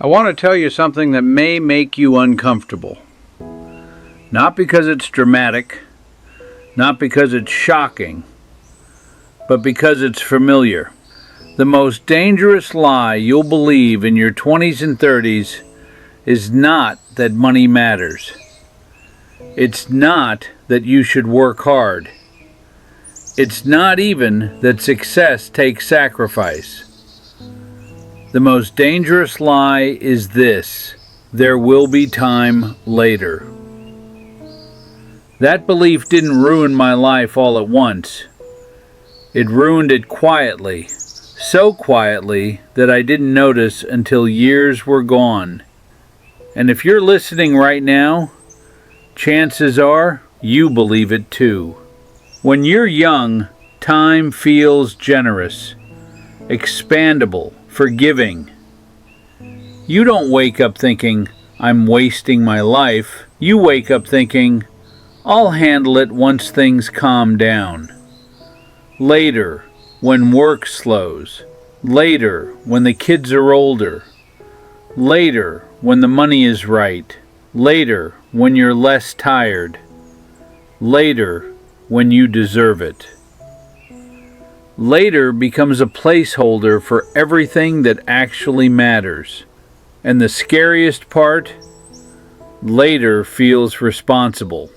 I want to tell you something that may make you uncomfortable. Not because it's dramatic, not because it's shocking, but because it's familiar. The most dangerous lie you'll believe in your 20s and 30s is not that money matters. It's not that you should work hard. It's not even that success takes sacrifice. The most dangerous lie is this: there will be time later. That belief didn't ruin my life all at once. It ruined it quietly, so quietly that I didn't notice until years were gone. And if you're listening right now, chances are you believe it too. When you're young, time feels generous, expandable, forgiving. You don't wake up thinking, I'm wasting my life. You wake up thinking, I'll handle it once things calm down. Later, when work slows. Later, when the kids are older. Later, when the money is right. Later, when you're less tired. Later, when you deserve it. Later becomes a placeholder for everything that actually matters. And the scariest part, later feels responsible.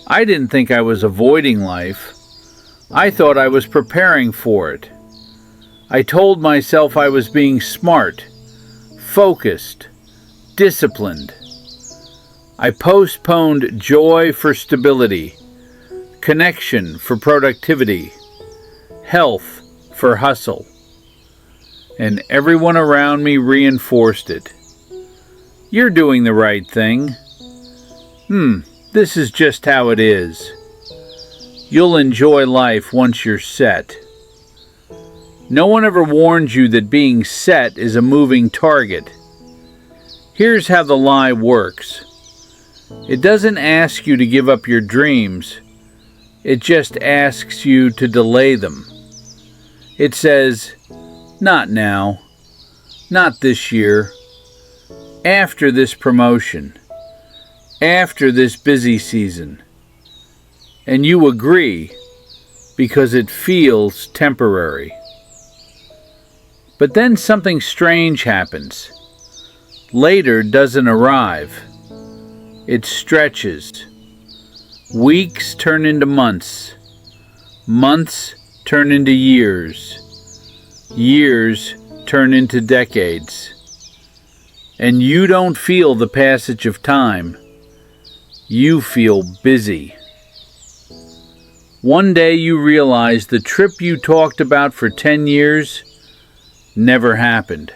I didn't think I was avoiding life. I thought I was preparing for it. I told myself I was being smart, focused, disciplined. I postponed joy for stability, connection for productivity, health for hustle. And everyone around me reinforced it. You're doing the right thing. This is just how it is. You'll enjoy life once you're set. No one ever warned you that being set is a moving target. Here's how the lie works. It doesn't ask you to give up your dreams. It just asks you to delay them. It says, not now, not this year, after this promotion, after this busy season. And you agree because it feels temporary. But then something strange happens. Later doesn't arrive. It stretches. Weeks turn into months. Months turn into years. Years turn into decades. And you don't feel the passage of time. You feel busy. One day you realize the trip you talked about for 10 years never happened.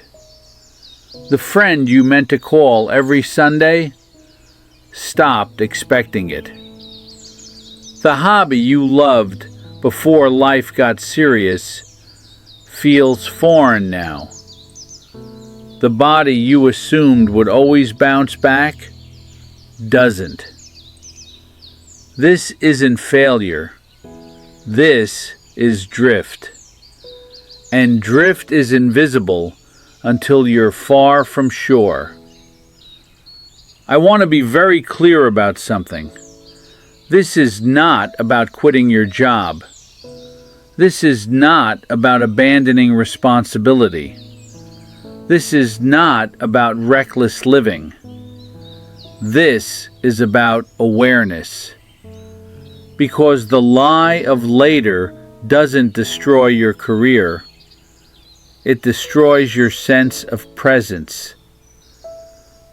The friend you meant to call every Sunday stopped expecting it. The hobby you loved before life got serious feels foreign now. The body you assumed would always bounce back doesn't. This isn't failure. This is drift. And drift is invisible until you're far from shore. I want to be very clear about something. This is not about quitting your job. This is not about abandoning responsibility. This is not about reckless living. This is about awareness. Because the lie of later doesn't destroy your career. It destroys your sense of presence.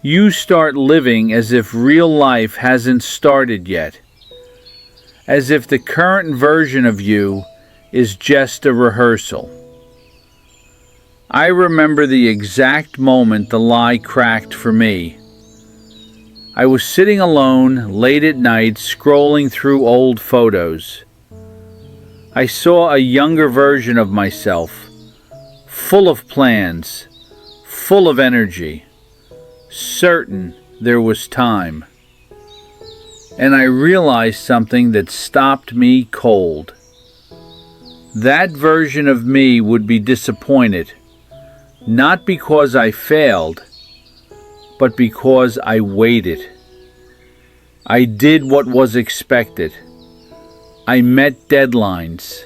You start living as if real life hasn't started yet. As if the current version of you is just a rehearsal. I remember the exact moment the lie cracked for me. I was sitting alone late at night scrolling through old photos. I saw a younger version of myself, full of plans, full of energy, certain there was time. And I realized something that stopped me cold. That version of me would be disappointed, not because I failed, but because I waited. I did what was expected. I met deadlines.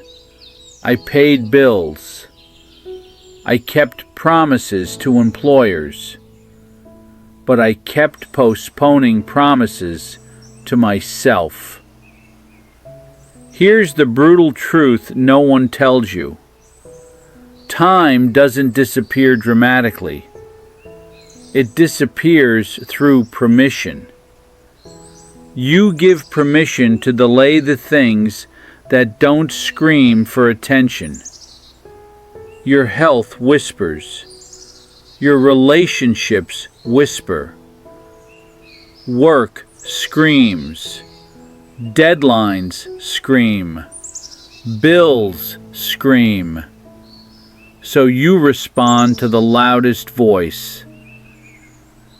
I paid bills. I kept promises to employers. But I kept postponing promises to myself. Here's the brutal truth no one tells you. Time doesn't disappear dramatically. It disappears through permission. You give permission to delay the things that don't scream for attention. Your health whispers. Your relationships whisper. Work screams. Deadlines scream. Bills scream. So you respond to the loudest voice.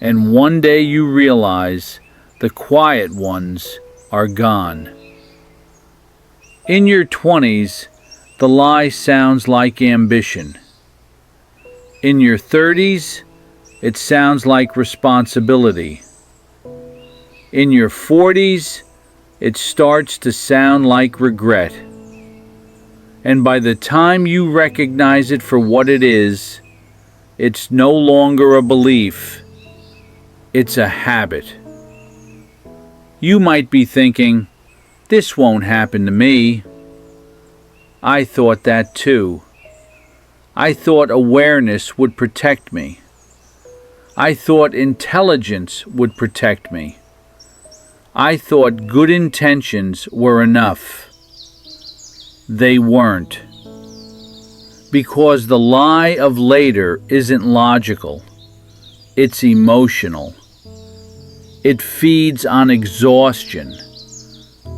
And one day you realize the quiet ones are gone. In your 20s, the lie sounds like ambition. In your 30s, it sounds like responsibility. In your 40s, it starts to sound like regret. And by the time you recognize it for what it is, it's no longer a belief. It's a habit. You might be thinking, this won't happen to me. I thought that too. I thought awareness would protect me. I thought intelligence would protect me. I thought good intentions were enough. They weren't. Because the lie of later isn't logical. It's emotional. It feeds on exhaustion,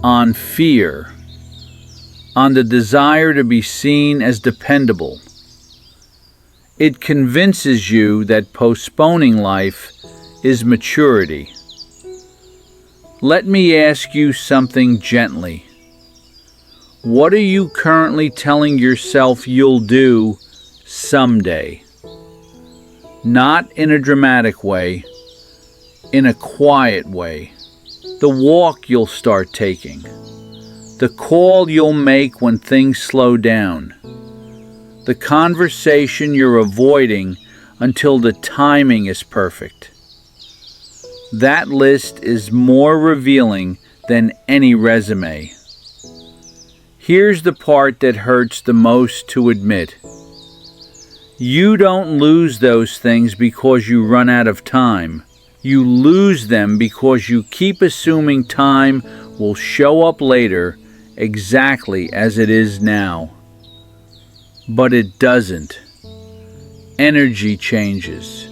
on fear, on the desire to be seen as dependable. It convinces you that postponing life is maturity. Let me ask you something gently. What are you currently telling yourself you'll do someday? Not in a dramatic way, in a quiet way. The walk you'll start taking. The call you'll make when things slow down. The conversation you're avoiding until the timing is perfect. That list is more revealing than any resume. Here's the part that hurts the most to admit. You don't lose those things because you run out of time. You lose them because you keep assuming time will show up later exactly as it is now. But it doesn't. Energy changes.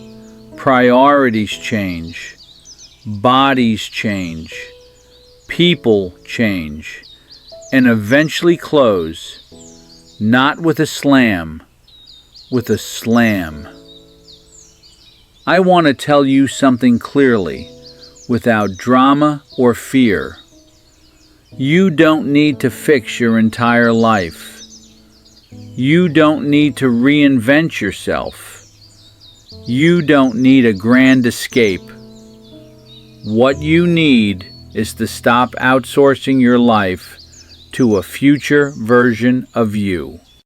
Priorities change. Bodies change. People change. And eventually close, not with a slam, with a slam. I want to tell you something clearly, without drama or fear. You don't need to fix your entire life. You don't need to reinvent yourself. You don't need a grand escape. What you need is to stop outsourcing your life to a future version of you.